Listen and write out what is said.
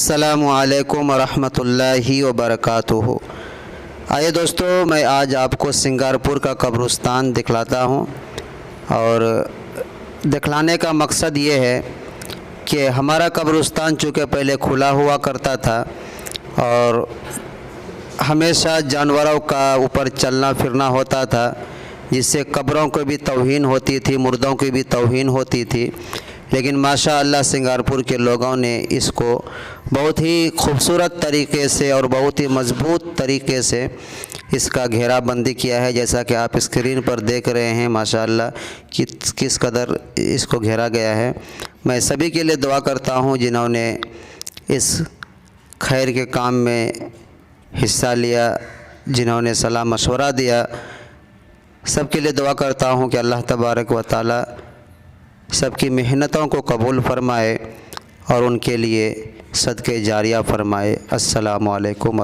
अस्सलामु अलैकुम वरहमतुल्लाहि वबरकातुहू। आइए दोस्तों, मैं आज आपको सिंगारपुर का कब्रिस्तान दिखलाता हूँ और दिखलाने का मकसद ये है कि हमारा कब्रिस्तान चूँकि पहले खुला हुआ करता था और हमेशा जानवरों का ऊपर चलना फिरना होता था, जिससे कब्रों को भी तौहीन होती थी, मुर्दों की भी तौहीन होती थी। लेकिन माशाअल्लाह सिंगारपुर के लोगों ने इसको बहुत ही खूबसूरत तरीके से और बहुत ही मज़बूत तरीके से इसका घेराबंदी किया है, जैसा कि आप स्क्रीन पर देख रहे हैं माशाअल्लाह कि किस कदर इसको घेरा गया है। मैं सभी के लिए दुआ करता हूं जिन्होंने इस खैर के काम में हिस्सा लिया, जिन्होंने सलाह मशवरा दिया, सबके लिए दुआ करता हूं कि अल्लाह तबारक व तआला सबकी मेहनतों को कबूल फरमाए और उनके लिए सदक़े जारिया फरमाए। अस्सलामु अलैकुम।